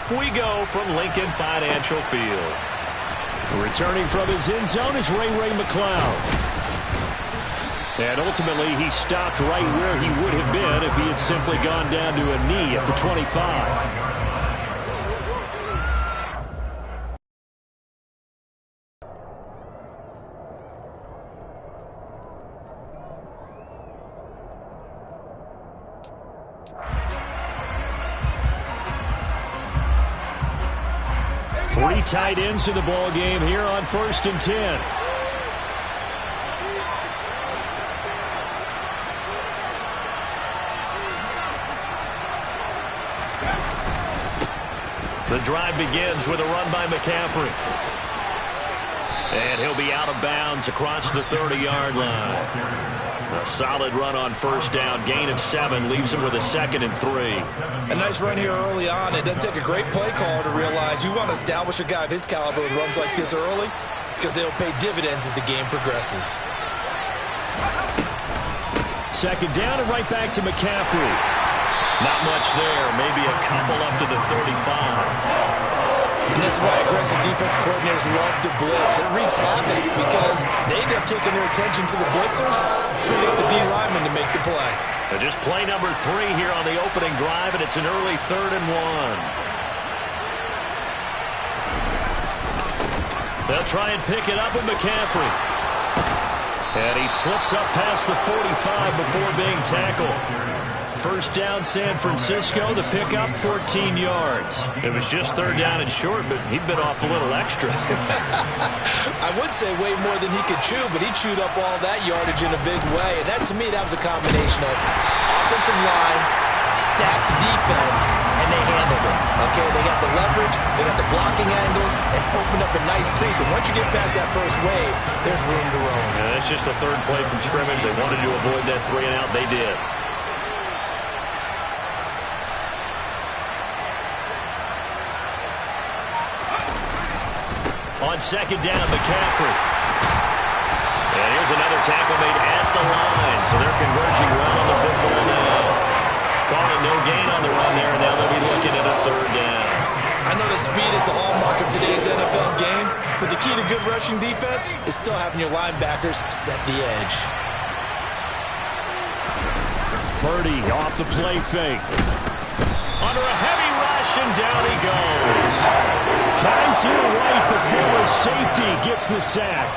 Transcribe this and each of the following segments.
off we go from Lincoln Financial Field. Returning from his end zone is Ray McCloud. And ultimately, he stopped right where he would have been if he had simply gone down to a knee at the 25. Three tight ends in the ball game here on 1st and 10. The drive begins with a run by McCaffrey. And he'll be out of bounds across the 30-yard line. A solid run on 1st down. Gain of 7 leaves him with a 2nd and 3. A nice run here early on. It doesn't take a great play caller to realize you want to establish a guy of his caliber with runs like this early because they'll pay dividends as the game progresses. 2nd down and right back to McCaffrey. Not much there. Maybe a couple up to the 35. And this is why aggressive defense coordinators love to blitz. It wreaks havoc because they end up taking their attention to the blitzers, freeing up the D lineman to make the play. Just play number 3 here on the opening drive, and it's an early 3rd and 1. They'll try and pick it up with McCaffrey. And he slips up past the 45 before being tackled. 1st down San Francisco. The pickup 14 yards. It was just 3rd down and short, but he bit off a little extra. I would say way more than he could chew, but he chewed up all that yardage in a big way. And that, to me, that was a combination of offensive line, stacked defense, and they handled it. Okay, they got the leverage, they got the blocking angles, and opened up a nice crease. And once you get past that first wave, there's room to roam. Yeah, that's just the 3rd play from scrimmage. They wanted to avoid that 3 and out. They did. On 2nd down, McCaffrey. And here's another tackle made at the line. So they're converging well on the football now. Calling no gain on the run there, and now they'll be looking at a 3rd down. I know that speed is the hallmark of today's NFL game, but the key to good rushing defense is still having your linebackers set the edge. Purdy off the play fake. Under a heavy rush, and down he goes. Kaiser White, the former safety, gets the sack.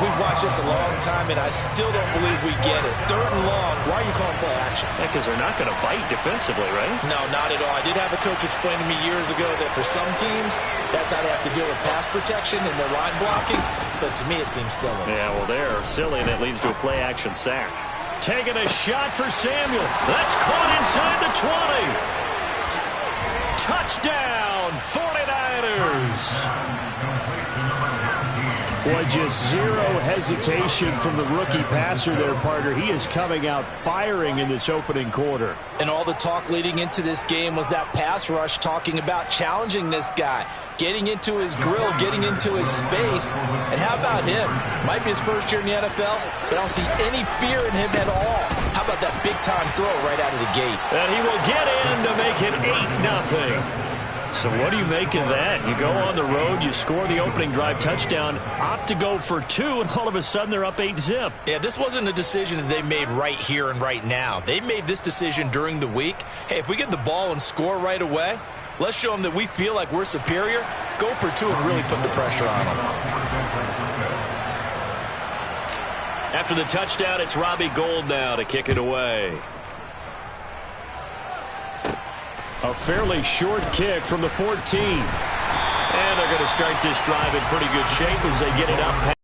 We've watched this a long time, and I still don't believe we get it. 3rd and long, why are you calling play action? Yeah, because they're not going to bite defensively, right? No, not at all. I did have a coach explain to me years ago that for some teams, that's how they have to deal with pass protection and their line blocking. But to me, it seems silly. Yeah, well, they're silly, and that leads to a play action sack. Taking a shot for Samuel. That's caught inside the 20. Touchdown, 49ers. Boy, just zero hesitation from the rookie passer there, partner. He is coming out firing in this opening quarter. And all the talk leading into this game was that pass rush talking about challenging this guy, getting into his grill, getting into his space. And how about him? Might be his first year in the NFL, but I don't see any fear in him at all. How about that big-time throw right out of the gate? And he will get in to make it 8-0. So what do you make of that? You go on the road, you score the opening drive touchdown, opt to go for 2, and all of a sudden they're up 8-zip. Yeah, this wasn't a decision that they made right here and right now. They made this decision during the week. Hey, if we get the ball and score right away, let's show them that we feel like we're superior. Go for 2 and really put the pressure on them. After the touchdown, it's Robbie Gould now to kick it away. A fairly short kick from the 14. And they're going to start this drive in pretty good shape as they get it up.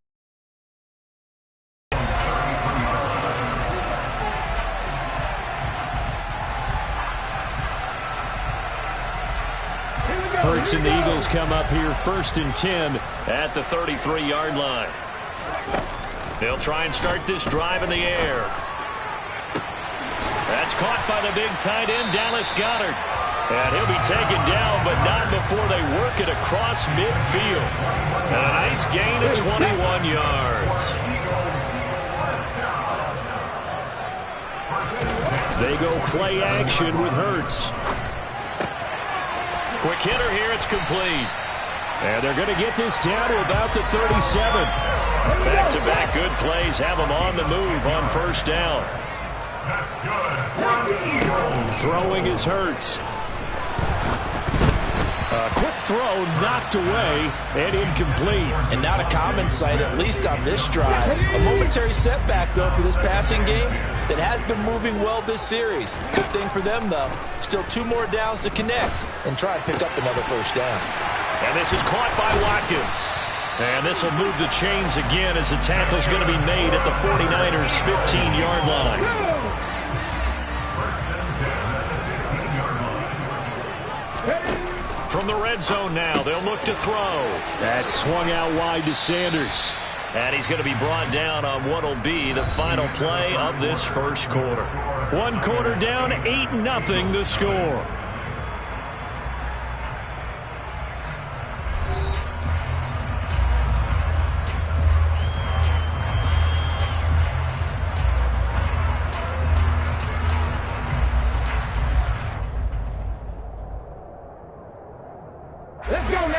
Hurts and the Eagles come up here 1st and 10 at the 33-yard line. They'll try and start this drive in the air. That's caught by the big tight end, Dallas Goedert. And he'll be taken down, but not before they work it across midfield. And a nice gain of 21 yards. They go play action with Hurts. Quick hitter here. It's complete. And they're going to get this down to about the 37. Back-to-back good plays have them on the move on first down. Throwing is Hurts. Quick throw knocked away and incomplete. And not a common sight, at least on this drive. A momentary setback, though, for this passing game that has been moving well this series. Good thing for them, though. Still 2 more downs to connect and try and pick up another first down. And this is caught by Watkins. And this will move the chains again as the tackle's going to be made at the 49ers' 15-yard line. From the red zone now, they'll look to throw. That swung out wide to Sanders. And he's going to be brought down on what will be the final play of this first quarter. 1 quarter down, 8-0 the score.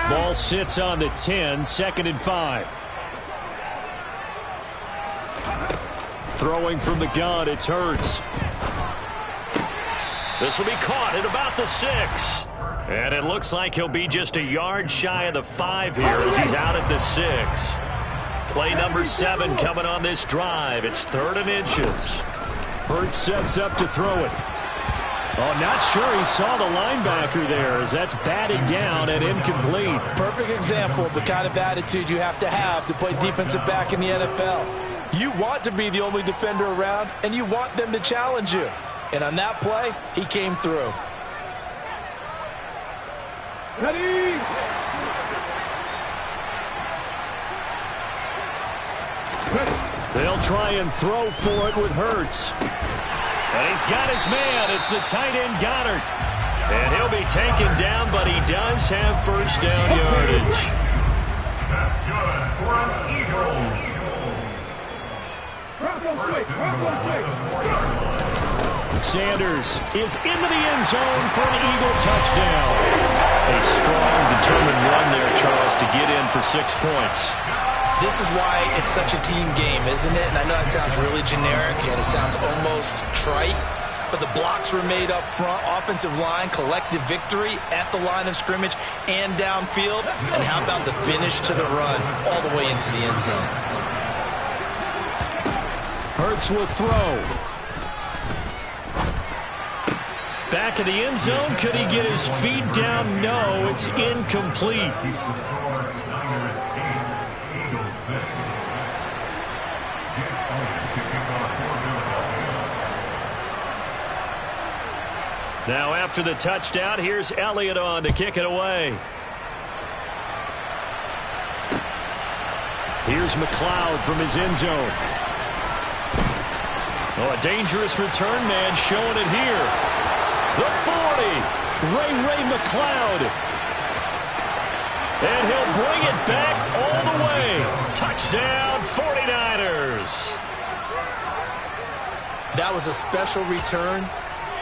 Ball sits on the 10, 2nd and 5. Throwing from the gun, it's Hurts. This will be caught at about the 6. And it looks like he'll be just a yard shy of the 5 here as he's out at the 6. Play number 7 coming on this drive. It's 3rd and inches. Hurts sets up to throw it. Oh, not sure he saw the linebacker there as that's batted down and incomplete. Perfect example of the kind of attitude you have to play defensive back in the NFL. You want to be the only defender around, and you want them to challenge you. And on that play, he came through. Ready? They'll try and throw for it with Hurts. And he's got his man. It's the tight end Goddard. And he'll be taken down, but he does have first down yardage. That's good for an Eagles. Sanders is into the end zone for an Eagle touchdown. A strong, determined run there, Charles, to get in for 6 points. This is why it's such a team game, isn't it? And I know that sounds really generic and it sounds almost trite, but the blocks were made up front, offensive line, collective victory at the line of scrimmage and downfield. And how about the finish to the run all the way into the end zone? Hurts will throw. Back in the end zone, could he get his feet down? No, it's incomplete. Now after the touchdown, here's Elliott on to kick it away. Here's McLeod from his end zone. Oh, a dangerous return man showing it here. The 40, Ray McLeod. And he'll bring it back all the way. Touchdown, 49ers. That was a special return,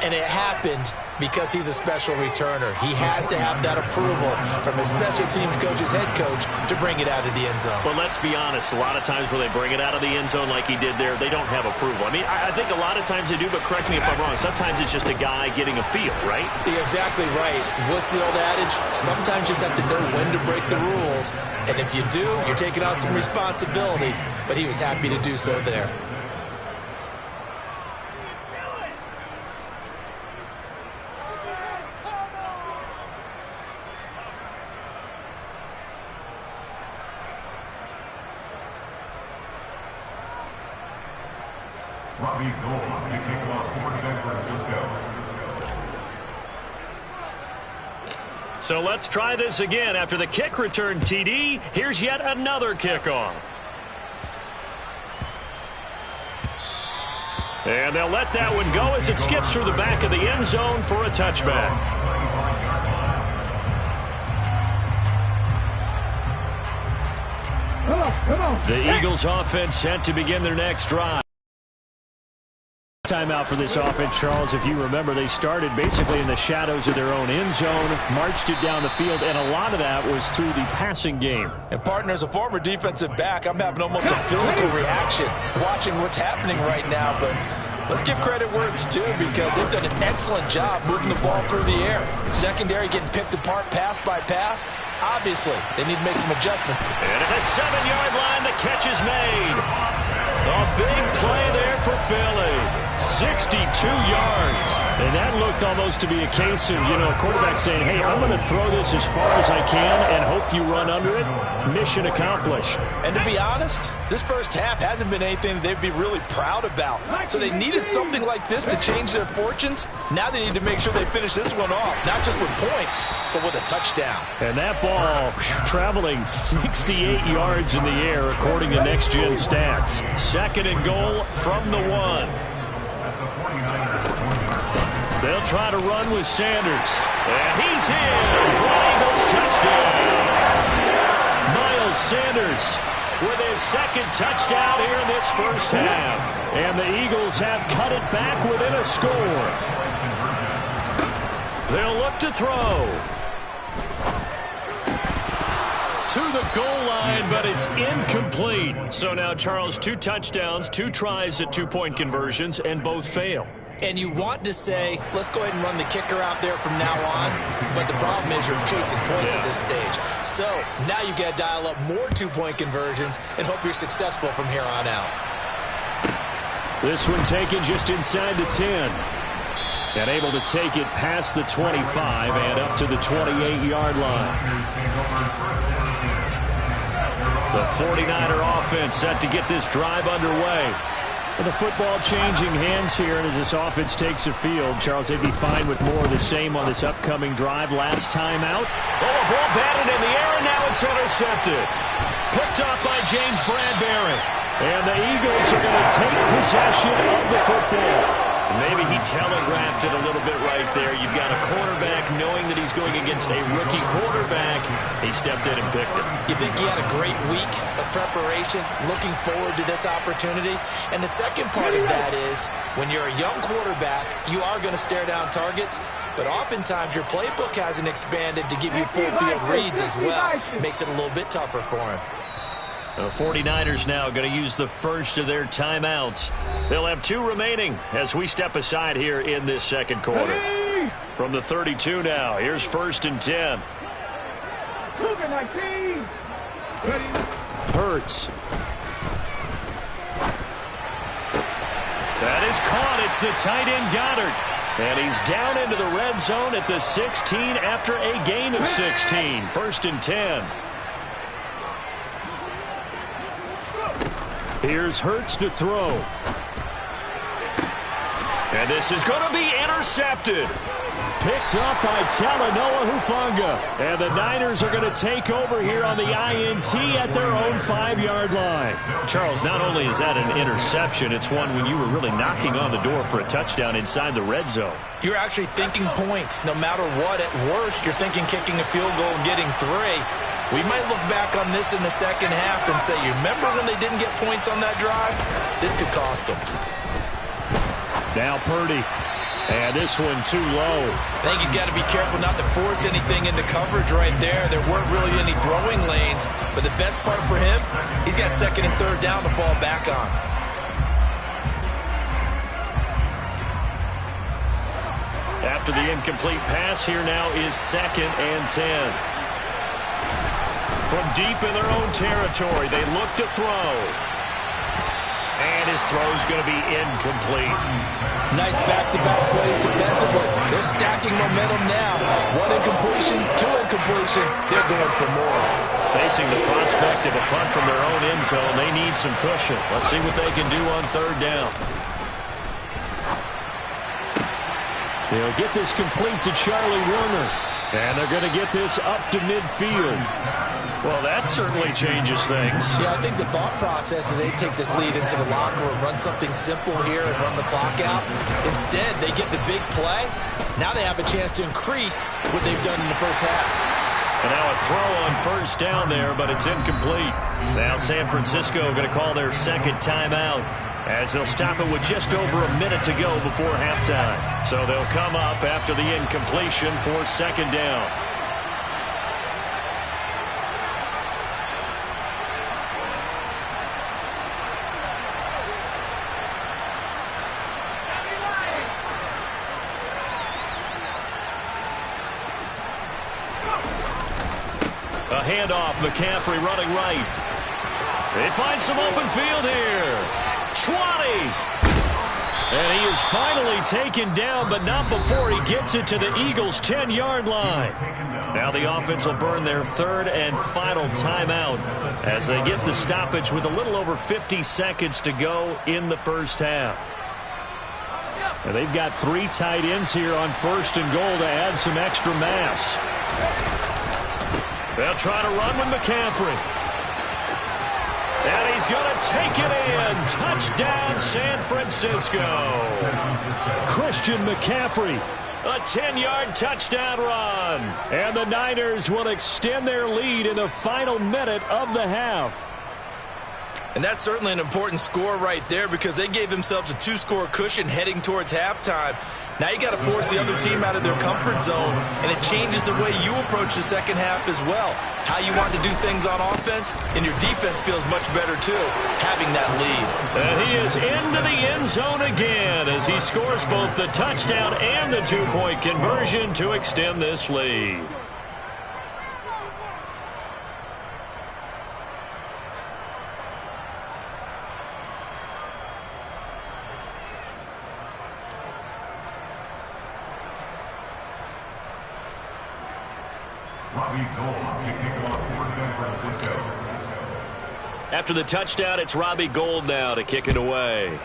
and it happened because he's a special returner. He has to have that approval from his special teams coach's head coach to bring it out of the end zone. But let's be honest, a lot of times where they bring it out of the end zone like he did there, they don't have approval. I mean, I think a lot of times they do, but correct me if I'm wrong. Sometimes it's just a guy getting a feel, right? You're exactly right. What's the old adage? Sometimes you just have to know when to break the rules. And if you do, you're taking on some responsibility. But he was happy to do so there. So let's try this again. After the kick return, TD, here's yet another kickoff. And they'll let that one go as it skips through the back of the end zone for a touchback. The Eagles offense set to begin their next drive. timeout for this offense, Charles. If you remember, they started basically in the shadows of their own end zone, marched it down the field, and a lot of that was through the passing game. And, partner, as a former defensive back, I'm having almost a physical reaction watching what's happening right now. But let's give credit where it's due, because they've done an excellent job moving the ball through the air. Secondary getting picked apart pass by pass. Obviously, they need to make some adjustments. And at the 7-yard line, the catch is made. A big play there for Philly. 62 yards. And that looked almost to be a case of, a quarterback saying, hey, I'm going to throw this as far as I can and hope you run under it. Mission accomplished. And to be honest, this first half hasn't been anything they'd be really proud about. So they needed something like this to change their fortunes. Now they need to make sure they finish this one off, not just with points, but with a touchdown. And that ball traveling 68 yards in the air, according to Next Gen Stats. 2nd and goal from the 1. They'll try to run with Sanders. And he's in for an Eagles touchdown. Miles Sanders with his 2nd touchdown here in this first half. And the Eagles have cut it back within a score. They'll look to throw. To the goal line, but it's incomplete. So now, Charles, 2 touchdowns, 2 tries at 2-point conversions, and both fail. And you want to say, let's go ahead and run the kicker out there from now on. But the problem is you're chasing points at this stage. So now you've got to dial up more 2-point conversions and hope you're successful from here on out. This one taken just inside the 10. And able to take it past the 25 and up to the 28-yard line. The 49er offense set to get this drive underway. And the football changing hands here, and as this offense takes the field, Charles, they'd be fine with more of the same on this upcoming drive. Last time out. Oh, a ball batted in the air, and now it's intercepted. Picked up by James Bradbury. And the Eagles are going to take possession of the football. Maybe he telegraphed it a little bit right there. You've got a quarterback knowing that he's going against a rookie quarterback. He stepped in and picked it. You think he had a great week of preparation, looking forward to this opportunity? And the second part of that is, when you're a young quarterback, you are going to stare down targets, but oftentimes your playbook hasn't expanded to give you full field reads as well. Makes it a little bit tougher for him. The 49ers now going to use the first of their timeouts. They'll have 2 remaining as we step aside here in this second quarter. From the 32 now, here's 1st and 10. Hurts. That is caught. It's the tight end Goddard. And he's down into the red zone at the 16 after a gain of 16. 1st and 10. Here's Hurts to throw. And this is going to be intercepted. Picked up by Talanoa Hufanga. And the Niners are going to take over here on the INT at their own 5-yard line. Charles, not only is that an interception, it's one when you were really knocking on the door for a touchdown inside the red zone. You're actually thinking points no matter what. At worst, you're thinking kicking a field goal and getting 3. We might look back on this in the second half and say, you remember when they didn't get points on that drive? This could cost them. Now Purdy. And this one too low. I think he's got to be careful not to force anything into coverage right there. There weren't really any throwing lanes. But the best part for him, he's got 2nd and 3rd down to fall back on. After the incomplete pass, here now is 2nd and 10. From deep in their own territory, they look to throw. And his throw's going to be incomplete. Nice back-to-back plays defensively. They're stacking momentum now. 1 incompletion, 2 incompletion. They're going for more. Facing the prospect of a punt from their own end zone, they need some cushion. Let's see what they can do on 3rd down. They'll get this complete to Charlie Warner. And they're going to get this up to midfield. Well, that certainly changes things. Yeah, I think the thought process is they take this lead into the locker room, run something simple here and run the clock out. Instead, they get the big play. Now they have a chance to increase what they've done in the first half. And now a throw on 1st down there, but it's incomplete. Now San Francisco going to call their 2nd timeout as they'll stop it with just over a minute to go before halftime. So they'll come up after the incompletion for second down. A handoff, McCaffrey running right. They find some open field here. 20. And he is finally taken down, but not before he gets it to the Eagles' 10-yard line. Now the offense will burn their third and final timeout as they get the stoppage with a little over 50 seconds to go in the first half. And they've got 3 tight ends here on first and goal to add some extra mass. They'll try to run with McCaffrey. And he's going to take it in. Touchdown, San Francisco. Christian McCaffrey, a 10-yard touchdown run. And the Niners will extend their lead in the final minute of the half. And that's certainly an important score right there because they gave themselves a 2-score cushion heading towards halftime. Now you got to force the other team out of their comfort zone, and it changes the way you approach the second half as well. How you want to do things on offense, and your defense feels much better too, having that lead. And he is into the end zone again as he scores both the touchdown and the 2-point conversion to extend this lead. After the touchdown, it's Robbie Gould now to kick it away.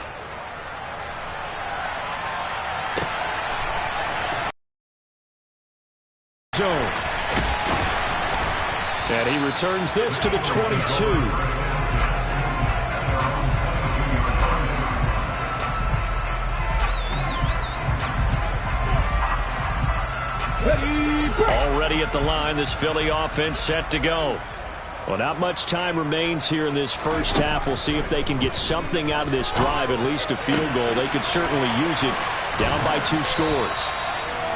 Zone. And he returns this to the 22. Already at the line, this Philly offense set to go. Well, not much time remains here in this first half. We'll see if they can get something out of this drive, at least a field goal. They could certainly use it down by 2 scores.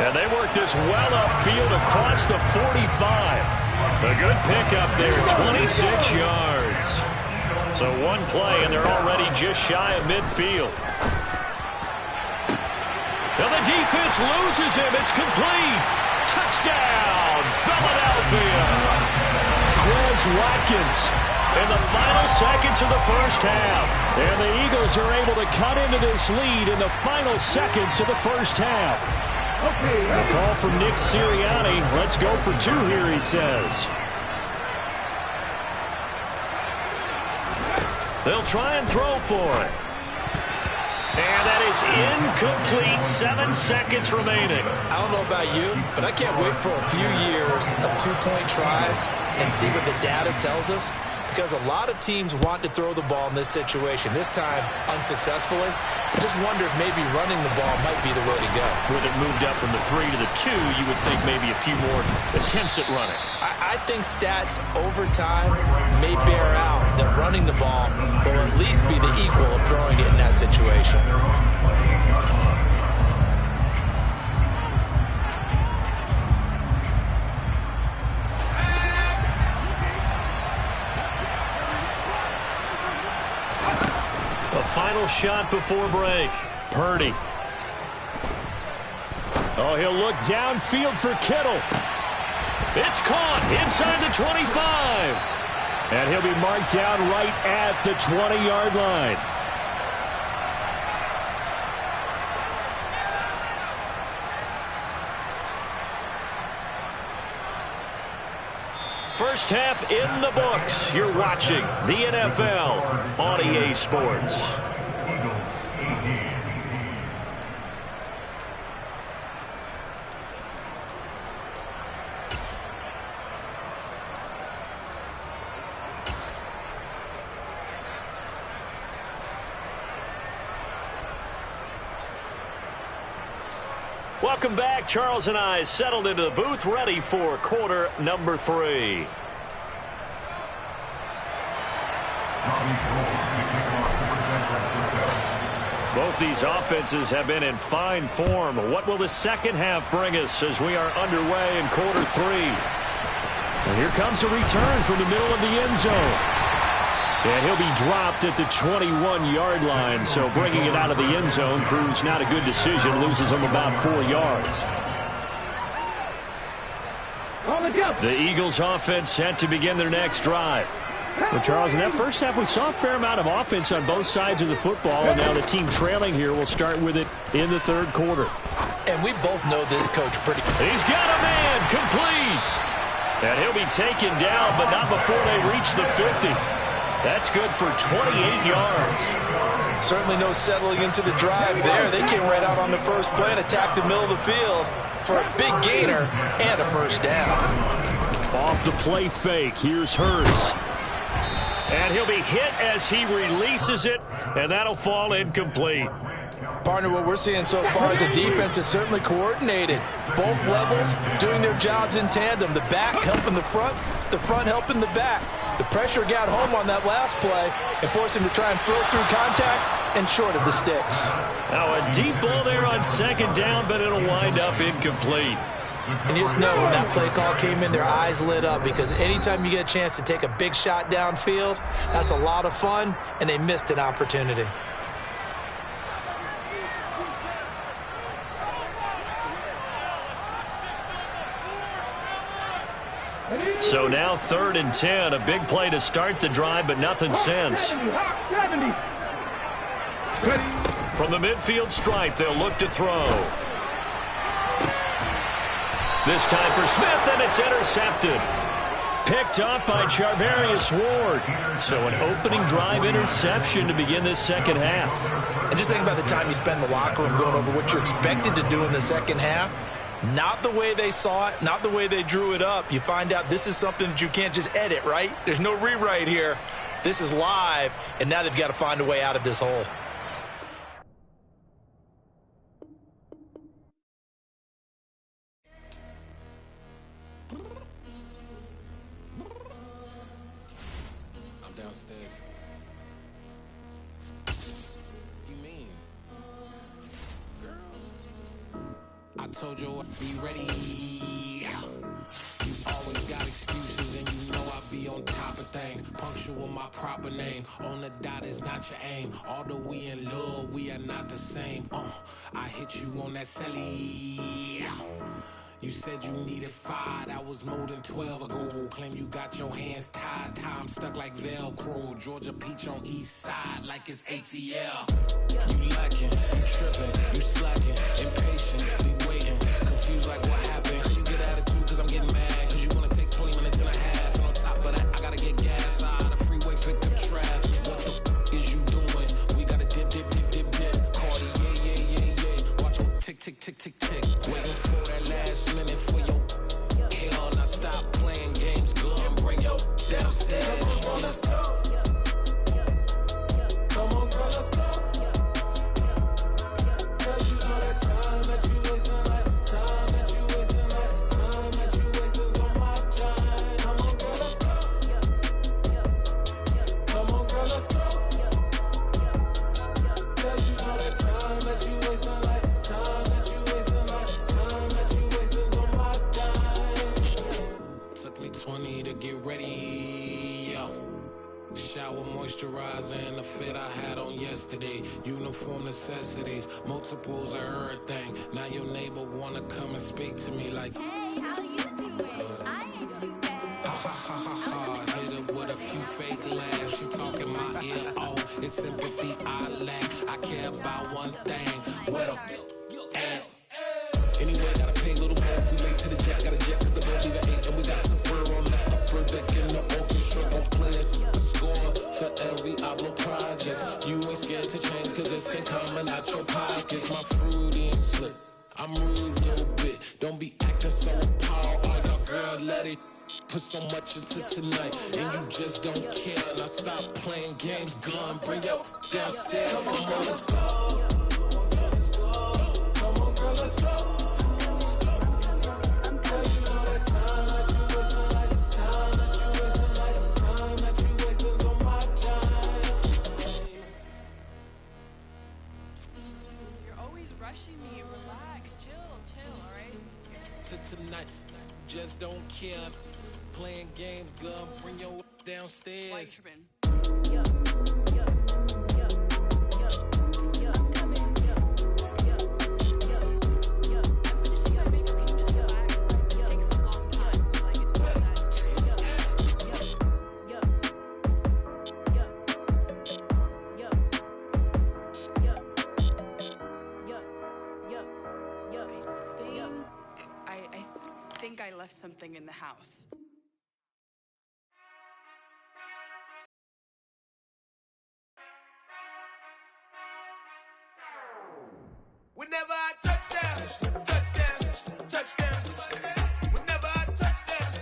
And they work this well upfield across the 45. A good pickup there, 26 yards. So one play, and they're already just shy of midfield. Now the defense loses him. It's complete. Touchdown, Philadelphia. Quez Watkins in the final seconds of the first half. And the Eagles are able to cut into this lead in the final seconds of the first half. A call from Nick Sirianni. Let's go for 2 here, he says. They'll try and throw for it. And that is incomplete. 7 seconds remaining. I don't know about you, but I can't wait for a few years of 2-point tries and see what the data tells us, because a lot of teams want to throw the ball in this situation, this time unsuccessfully. I just wonder if maybe running the ball might be the way to go. With it moved up from the 3 to the 2, you would think maybe a few more attempts at running. I think stats over time may bear out that running the ball will at least be the equal of throwing it in that situation. A final shot before break. Purdy. Oh, he'll look downfield for Kittle. It's caught inside the 25. And he'll be marked down right at the 20-yard line. First half in the books. You're watching the NFL on EA Sports. Welcome back. Charles and I settled into the booth, ready for quarter number 3. Both these offenses have been in fine form. What will the second half bring us as we are underway in quarter 3? And here comes a return from the middle of the end zone. And he'll be dropped at the 21-yard line, so bringing it out of the end zone proves not a good decision, loses him about 4 yards. The Eagles offense set to begin their next drive. Well, Charles, in that first half, we saw a fair amount of offense on both sides of the football, and now the team trailing here will start with it in the third quarter. And we both know this coach pretty. He's got a man, complete. And he'll be taken down, but not before they reach the 50. That's good for 28 yards. Certainly no settling into the drive there. They came right out on the first play and attacked the middle of the field for a big gainer and a first down. Off the play fake, here's Hurts. And he'll be hit as he releases it, and that'll fall incomplete. Partner, what we're seeing so far is the defense is certainly coordinated. Both levels doing their jobs in tandem. The back helping the front helping the back. The pressure got home on that last play and forced him to try and throw through contact and short of the sticks. Now a deep ball there on second down, but it'll wind up incomplete. And you just know when that play call came in, their eyes lit up, because anytime you get a chance to take a big shot downfield, that's a lot of fun, and they missed an opportunity. So now 3rd and 10, a big play to start the drive, but nothing since. From the midfield stripe, they'll look to throw. This time for Smith, and it's intercepted. Picked up by Charvarius Ward. So an opening drive interception to begin this second half. And just think about the time you spend in the locker room going over what you're expected to do in the second half. Not the way they saw it, not the way they drew it up. You find out this is something that you can't just edit, right? There's no rewrite here. This is live, and now they've got to find a way out of this hole. I'm downstairs. You mean? Girl, I told you I'd be ready. You always got excuses, and you know I be on top of things. Punctual my proper name. On the dot is not your aim. Although we in love, we are not the same. I hit you on that celly. You said you needed 5, that was more than 12 ago. Claim you got your hands tied, time stuck like Velcro. Georgia peach on east side like it's ATL. You lacking, you tripping, you slacking, impatient, be waiting, confused like what happened. How you get attitude cause I'm getting mad, cause you wanna take 20 minutes and a half. And on top of that, I gotta get gas out of the freeway, pick up traffic. What the is you doing? We gotta dip, Cardi, yeah. Watch your tick, waiting for that last minute for your hell. Now stop playing games, go and bring your downstairs. Come on, let's go. Come on, girl, let's go. Cause you know that time that you wasting, like time that you wasting, like time that you wasting on my time. Come on, girl, let's go. Come on, girl, let's go. Cause you know that time that you wasting, like time that you wasting, like time that you wasting on my time. Took me 20 to get ready. Shower moisturizer and the fit I had on yesterday. Uniform necessities, multiples of everything. Now your neighbor wanna come and speak to me like, hey, how you doing? I ain't too bad. ha. Hit her with a few fake laughs. She talking my ear off. It's sympathy I lack. I care about one thing. What up? Anyway, gotta pay a little more. If we late to the jet, got a jet cause the boat leave at 8. And we got some fur on the upper deck in the orchestra. Gon' play a score for every album project. You ain't scared to change cause it's ain't coming out your pockets. My fruity and slick. I'm rude a little bit. Don't be acting so appalled. All y'all girl, let it put so much into tonight. And you just don't care. Now stop playing games. Gun, bring your downstairs. Come on, let's go. Come on, girl, let's go. playing games, girl. Bring your downstairs. I think I left something in the house. Whenever I touchdown, touchdown, touchdown. Whenever I touchdown,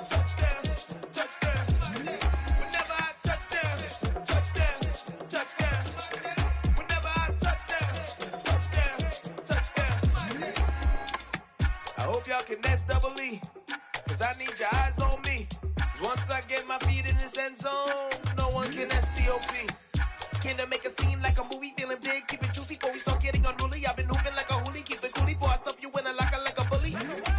touchdown, touchdown. Whenever I touchdown, touchdown, touchdown. Whenever I touchdown, touchdown. I hope y'all can double E, cause I need your eyes on me. Once I get my feet in this end zone, no one can STOP. Can I make a scene like a movie, feeling big, keep it juicy before we start getting unruly. I've been hooping like a hoolie, keep it coolie before I stuff you in a locker like a bully.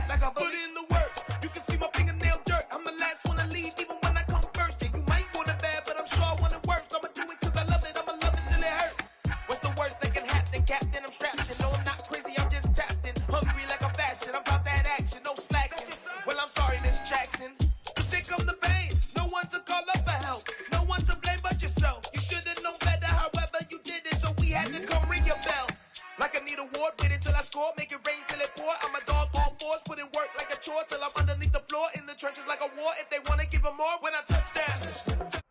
Like a bully. Put in the work, you can see my fingernail dirt. I'm the last one to leave, even when I come first. Yeah, you might want it bad, but I'm sure I want it worse. I'ma do it cause I love it, I'ma love it till it hurts. What's the worst that can happen, Captain? I'm strapped in, no I'm not crazy, I'm just tapped in. Hungry like a bastard, I'm about that action, no slacking. Well, I'm sorry, Miss Jackson. Cause here come the pain, no one to call up for help. No one to blame but yourself. You should've known better, however you did it, so we had to come ring your bell. Like I need a award, wait until I score, make it rain till it pour. I'm a dog on fours, put in work like a chore till I'm underneath the floor, in the trenches like a war. If they wanna give them more, when I touch down.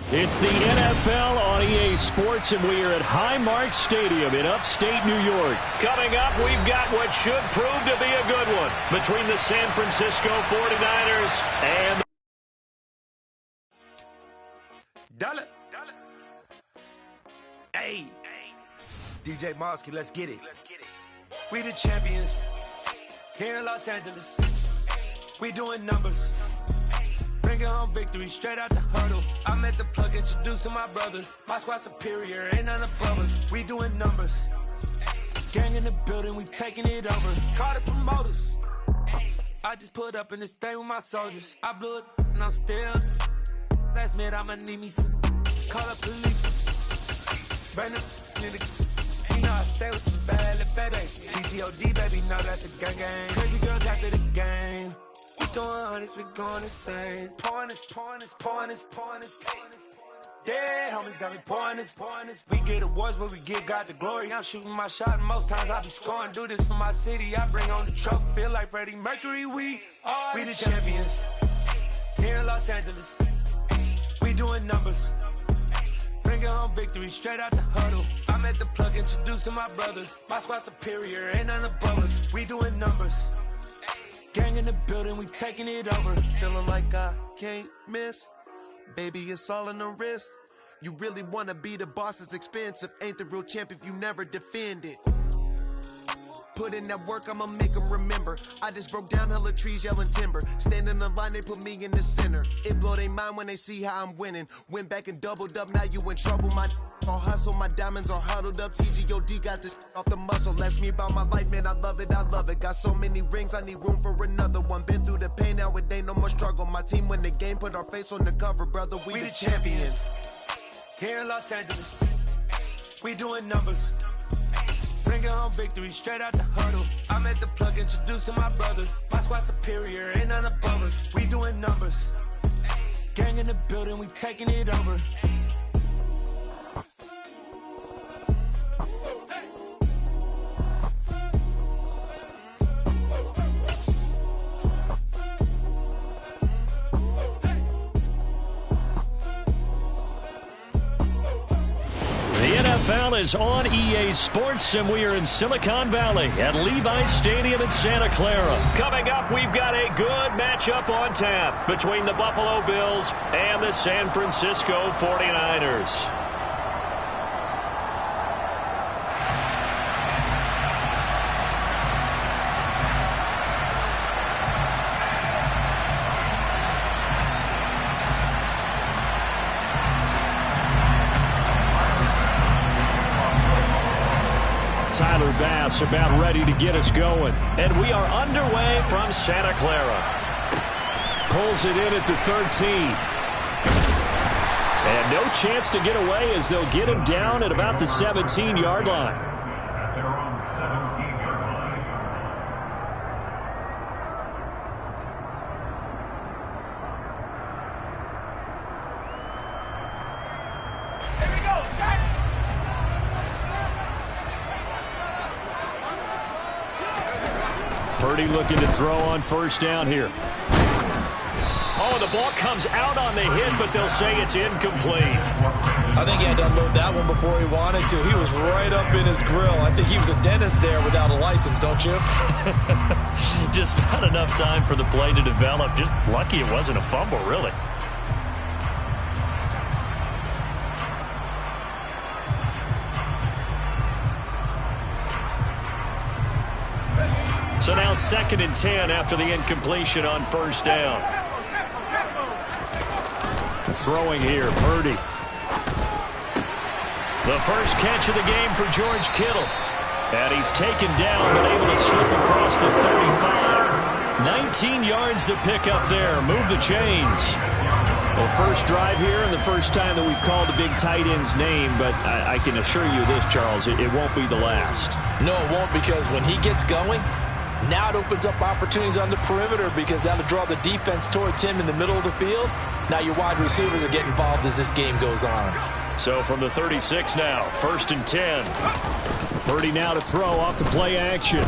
It's the NFL on EA Sports, and we are at Highmark Stadium in upstate New York. Coming up, we've got what should prove to be a good one between the San Francisco 49ers and Dollar. Hey. DJ Mosky, let's get it. We the champions here in Los Angeles. We doing numbers. Bringing home victory straight out the huddle. I'm at the plug, introduced to my brother. My squad superior, ain't none above us. We doing numbers. Gang in the building, we taking it over. Call the promoters. I just put up in this thing with my soldiers. I blew it and I'm still. Last minute, I'ma need me some. Call up police. Burn up, nigga. You know I stay with some bad little baby. TGOD, baby, know that's a gang gang. Crazy girls after the game. We doing honest, we going insane. Pouring this. Dead homies got me pouring this. We get awards, but we give God the glory. I'm shooting my shot, and most times I be scoring. Do this for my city, I bring on the trophy. Feel like Freddie Mercury, we the champions. Here in Los Angeles, we doing numbers. Bringing home victory straight out the huddle. I'm at the plug, introduced to my brother. My squad superior, ain't none above us. We doing numbers. Gang in the building, we taking it over. Feeling like I can't miss. Baby, it's all in the wrist. You really wanna be the boss, it's expensive. Ain't the real champ if you never defend it. Put in that work, I'ma make them remember. I just broke down hella trees, yelling timber. Stand in the line, they put me in the center. It blow they mind when they see how I'm winning. Went back and doubled up, now you in trouble. My all hustle, my diamonds are huddled up. TGOD got this off the muscle. That's me about my life, man, I love it. Got so many rings, I need room for another one. Been through the pain, now it ain't no more struggle. My team win the game, put our face on the cover, brother. We the champions. Here in Los Angeles, we doing numbers. Bringing home victory straight out the huddle. I'm at the plug, introduced to my brother. My squad superior, ain't none above us. We doing numbers. Gang in the building, we taking it over. NFL is on EA Sports, and we are in Silicon Valley at Levi's Stadium in Santa Clara. Coming up, we've got a good matchup on tap between the Buffalo Bills and the San Francisco 49ers. Tyler Bass about ready to get us going. And we are underway from Santa Clara. pulls it in at the 13. And no chance to get away as they'll get him down at about the 17-yard line. They're on 17-yard line. Here we go, Shaka. Purdy looking to throw on first down here. Oh, the ball comes out on the hit, but they'll say it's incomplete. I think he had to unload that one before he wanted to. He was right up in his grill. I think he was a dentist there without a license, don't you? Just not enough time for the play to develop. Just lucky it wasn't a fumble, really. So now 2nd and 10 after the incompletion on first down. Throwing here, Purdy. The first catch of the game for George Kittle. And he's taken down but able to slip across the 35. 19 yards to pick up there. Move the chains. Well, first drive here and the first time that we've called the big tight end's name, but I can assure you this, Charles, it won't be the last. No, it won't, because when he gets going, now it opens up opportunities on the perimeter because that'll draw the defense towards him in the middle of the field. Now your wide receivers are getting involved as this game goes on. So from the 36 now, 1st and 10. Purdy now to throw off the play action.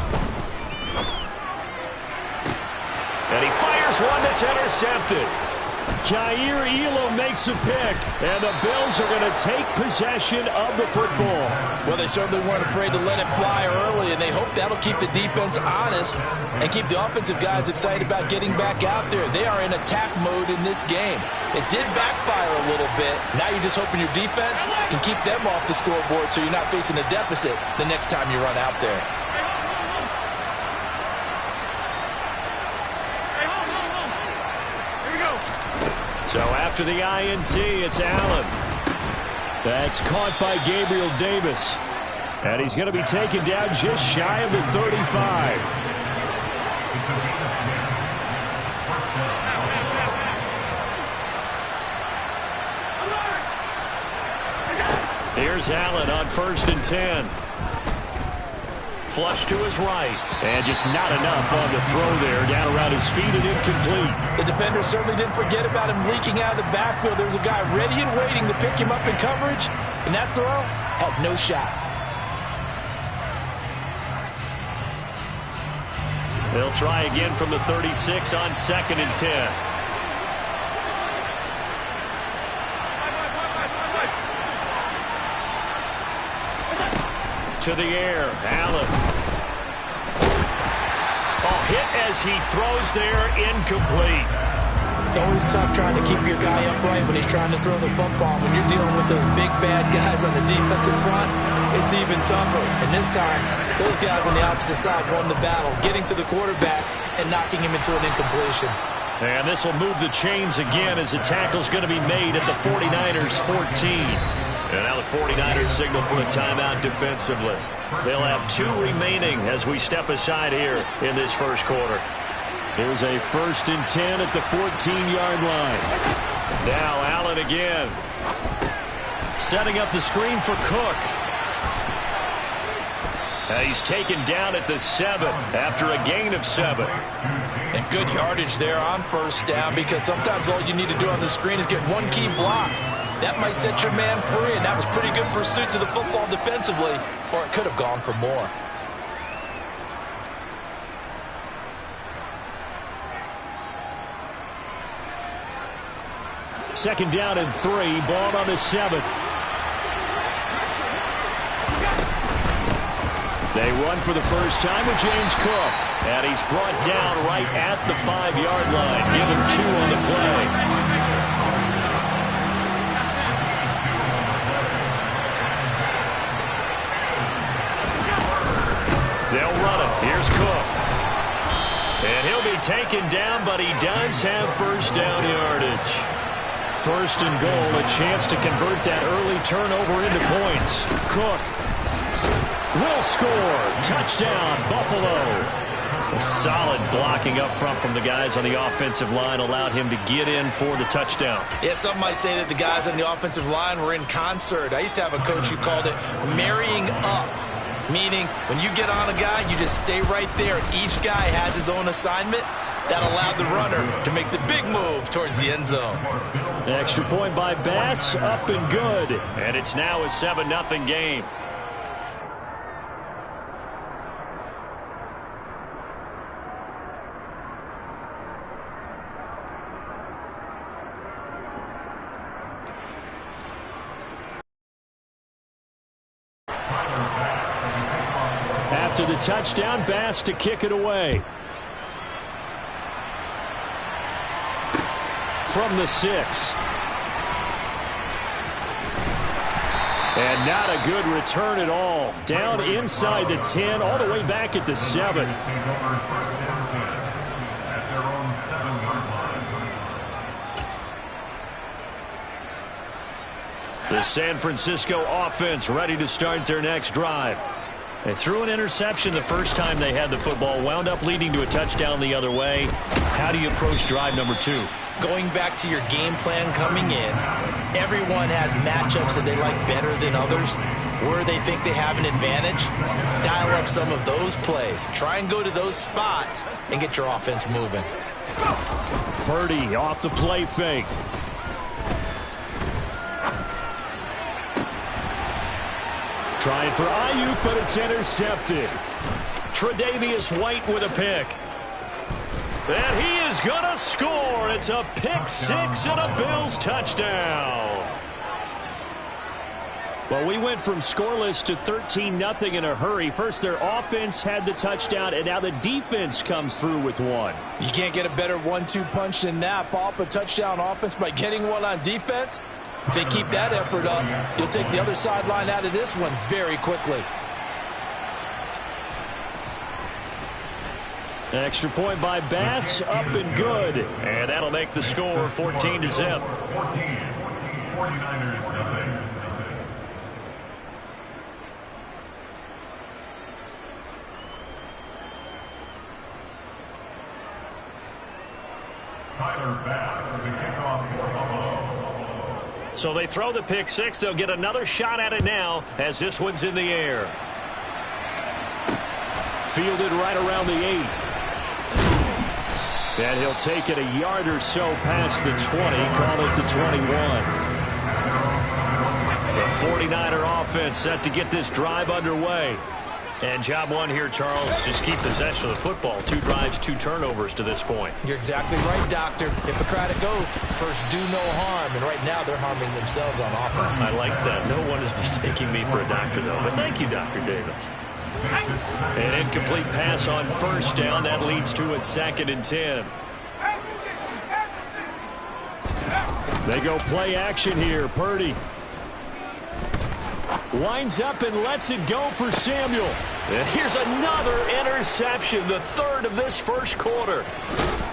And he fires one that's intercepted. Jair Elam makes a pick, and the Bills are going to take possession of the football. Well, they certainly weren't afraid to let it fly early, and they hope that'll keep the defense honest and keep the offensive guys excited about getting back out there. They are in attack mode in this game. It did backfire a little bit. Now you're just hoping your defense can keep them off the scoreboard so you're not facing a deficit the next time you run out there. So after the INT, it's Allen. That's caught by Gabriel Davis. And he's going to be taken down just shy of the 35. Here's Allen on 1st and 10. Flush to his right. And just not enough on the throw there. Down around his feet and incomplete. The defender certainly didn't forget about him leaking out of the backfield. There was a guy ready and waiting to pick him up in coverage. And that throw had no shot. They'll try again from the 36 on 2nd and 10. To the air, Allen. Oh, hit as he throws there, incomplete. It's always tough trying to keep your guy upright when he's trying to throw the football. When you're dealing with those big, bad guys on the defensive front, it's even tougher. And this time, those guys on the opposite side won the battle, getting to the quarterback and knocking him into an incompletion. And this will move the chains again as the tackle's going to be made at the 49ers 14. And now the 49ers signal for a timeout defensively. They'll have 2 remaining as we step aside here in this first quarter. Here's a 1st and 10 at the 14-yard line. Now Allen again. Setting up the screen for Cook. He's taken down at the 7 after a gain of 7. And good yardage there on first down, because sometimes all you need to do on the screen is get one key block. That might set your man free, and that was pretty good pursuit to the football defensively, or it could have gone for more. Second down and 3, ball on the 7. They run for the first time with James Cook. And he's brought down right at the 5-yard line. Give him 2 on the play. They'll run it. Here's Cook. And he'll be taken down, but he does have first down yardage. 1st and goal, a chance to convert that early turnover into points. Cook will score. Touchdown, Buffalo. A solid blocking up front from the guys on the offensive line allowed him to get in for the touchdown. Yeah, some might say that the guys on the offensive line were in concert. I used to have a coach who called it marrying up, meaning when you get on a guy, you just stay right there. Each guy has his own assignment. That allowed the runner to make the big move towards the end zone. Extra point by Bass, up and good. And it's now a 7-0 game. After the touchdown, Bass to kick it away. From the 6. And not a good return at all. Down inside the 10, all the way back at the 7. The San Francisco offense ready to start their next drive. They threw an interception the first time they had the football, wound up leading to a touchdown the other way. How do you approach drive number 2? Going back to your game plan coming in, everyone has matchups that they like better than others. Where they think they have an advantage, dial up some of those plays. Try and go to those spots and get your offense moving. Purdy off the play fake. Trying for Ayuk, but it's intercepted. Tre'Davious White with a pick. And he is going to score. It's a pick 6 and a Bills touchdown. Well, we went from scoreless to 13-0 in a hurry. First, their offense had the touchdown, and now the defense comes through with one. You can't get a better 1-2 punch than that. Follow up a touchdown offense by getting one on defense. If they keep that effort up, you'll take the other sideline out of this one very quickly. Extra point by Bass, up and good. And that'll make the score 14-0. 49ers nothing. Tyler Bass as a kickoff for Buffalo. So they throw the pick 6. They'll get another shot at it now as this one's in the air. Fielded right around the 8. And he'll take it a yard or so past the 20, call it the 21. The 49er offense set to get this drive underway. And job one here, Charles, just keep possession of the football. 2 drives, 2 turnovers to this point. You're exactly right, Doctor. Hippocratic oath. First, do no harm. And right now, they're harming themselves on offense. I like that. No one is mistaking me for a doctor, though. But thank you, Dr. Davis. An incomplete pass on first down. That leads to a 2nd and 10. They go play action here. Purdy winds up and lets it go for Samuel. And here's another interception, the 3rd of this first quarter.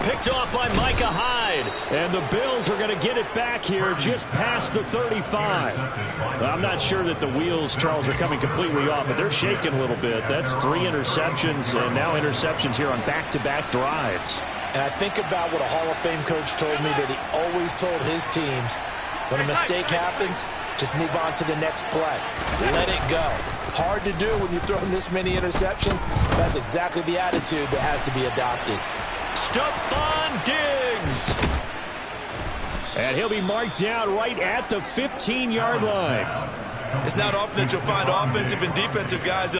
Picked off by Micah Hyde. And the Bills are going to get it back here just past the 35. I'm not sure that the wheels, Charles, are coming completely off, but they're shaking a little bit. That's 3 interceptions, and now interceptions here on back-to-back drives. And I think about what a Hall of Fame coach told me that he always told his teams, when a mistake happens, just move on to the next play. Let it go. Hard to do when you're throwing this many interceptions. That's exactly the attitude that has to be adopted. Stephon Diggs. And he'll be marked down right at the 15-yard line. It's not often that you'll find offensive and defensive guys